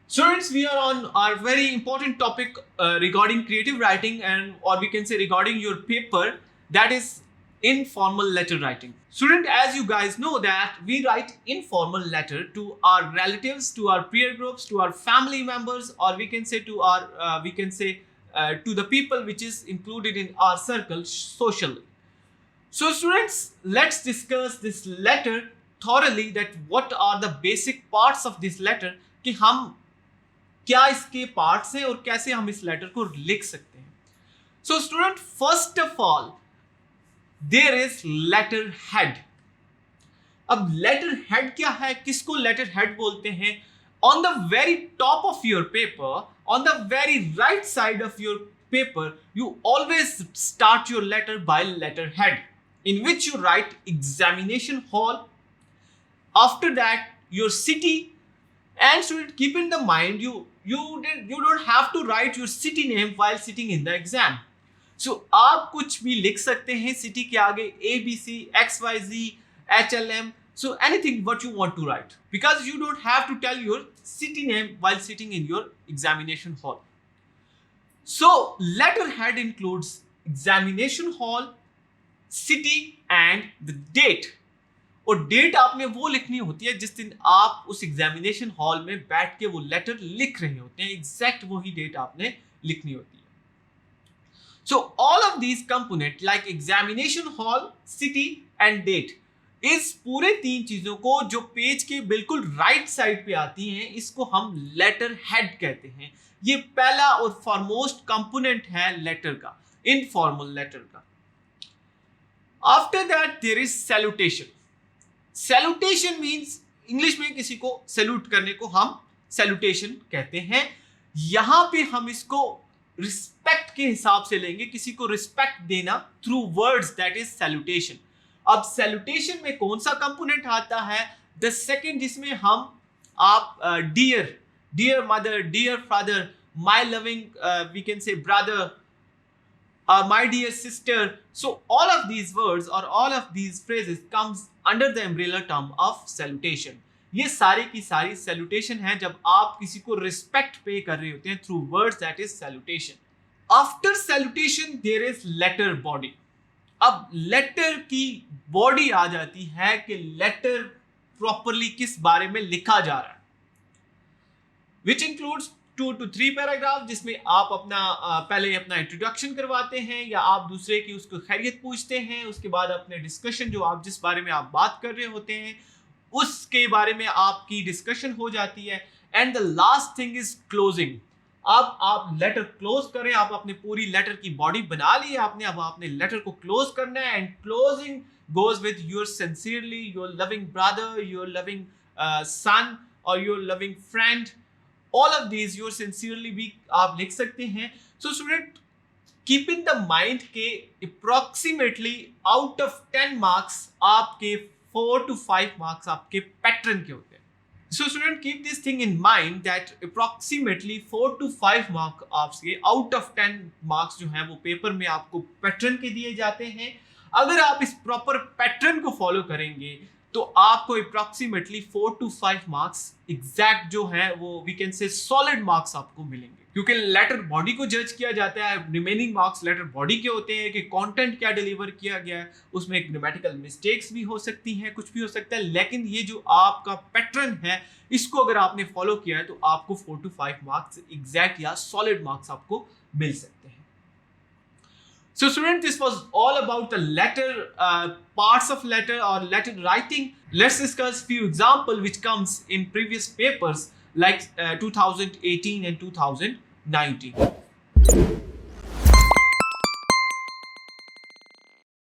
Students, we are on our very important topic regarding creative writing, and or we can say regarding your paper, that is informal letter writing. Student, as you guys know that we write informal letter to our relatives, to our peer groups, to our family members, or we can say to our to the people which is included in our circle socially. So students, let's discuss this letter thoroughly, that what are the basic parts of this letter, कि हम क्या इसके parts हैं और कैसे हम इस letter को लिख सकते हैं. So student, first of all there is letter head. अब लेटर हेड क्या है, किसको लेटर हेड बोलते हैं? On the very top of your paper, on the very right side of your paper, you always start your letter by letter head, in which you write examination hall, after that your city, and student, keep in the mind you don't have to write your city name while sitting in the exam. So आप कुछ भी लिख सकते हैं city के आगे, ABC, XYZ, HLM, so anything what you want to write, because you don't have to tell your city name while sitting in your examination hall. So letterhead includes examination hall, city and the date. और date आपने वो लिखनी होती है जिस दिन आप उस एग्जामिनेशन हॉल में बैठ के वो लेटर लिख रहे होते हैं, एग्जैक्ट वही डेट आपने लिखनी होती है. So all of these component like examination hall, city and date, इस पूरे तीन चीजों को जो पेज के बिल्कुल राइट साइड पे आती हैं, इसको हम लेटर हेड कहते हैं. ये पहला और फॉरमोस्ट कंपोनेंट है लेटर का, इनफॉर्मल लेटर का. After that there is salutation. Salutation means, English में किसी को सैल्यूट करने को हम salutation कहते हैं. यहां पे हम इसको रिस्पेक्ट के हिसाब से लेंगे, किसी को रिस्पेक्ट देना through words, that is salutation. अब salutation में कौन सा कंपोनेंट आता है? द सेकेंड, जिसमें हम आप dear mother, dear father, my loving we can say brother, my dear sister. So all of these words or all of these phrases comes under the umbrella term of salutation. ये सारी की सारी salutation है जब आप किसी को respect पे कर रहे होते हैं through words, that is salutation. After salutation there is letter body. अब letter की body आ जाती है कि letter properly किस बारे में लिखा जा रहा है, which includes 2 to 3 पैराग्राफ, जिसमें आप अपना पहले अपना इंट्रोडक्शन करवाते हैं या आप दूसरे की उसको खैरियत पूछते हैं, उसके बाद अपने डिस्कशन, जो आप जिस बारे में आप बात कर रहे होते हैं उसके बारे में आपकी डिस्कशन हो जाती है. And the last thing is closing. अब आप लेटर क्लोज करें, आप अपने पूरी लेटर की बॉडी बना ली आपने, अब आपने लेटर को क्लोज करना है. And closing goes with your sincerely, your loving brother, your loving son और your loving friend. All of these your sincerely भी आप लिख सकते हैं. So student, keep in the mind के approximately out of 10 marks आपके 4 to 5 marks आपके pattern के होते हैं. So student, keep this thing in mind that approximately 4 to 5 mark आपके out of 10 marks जो हैं वो पेपर में आपको पैटर्न के दिए जाते हैं. अगर आप इस प्रॉपर पैटर्न को फॉलो करेंगे तो आपको अप्रॉक्सीमेटली 4 to 5 मार्क्स एग्जैक्ट जो है वो we can say solid marks आपको मिलेंगे, क्योंकि लेटर बॉडी को जज किया जाता है. रिमेनिंग मार्क्स लेटर बॉडी के होते हैं कि कंटेंट क्या डिलीवर किया गया है, उसमें ग्रामेटिकल मिस्टेक्स भी हो सकती हैं, कुछ भी हो सकता है, लेकिन ये जो आपका पैटर्न है इसको अगर आपने फॉलो किया है तो आपको 4 to 5 मार्क्स एग्जैक्ट या सॉलिड मार्क्स आपको मिल सकते हैं. So student, this was all about the letter, parts of letter or letter writing. Let's discuss few example which comes in previous papers like 2018 and 2019.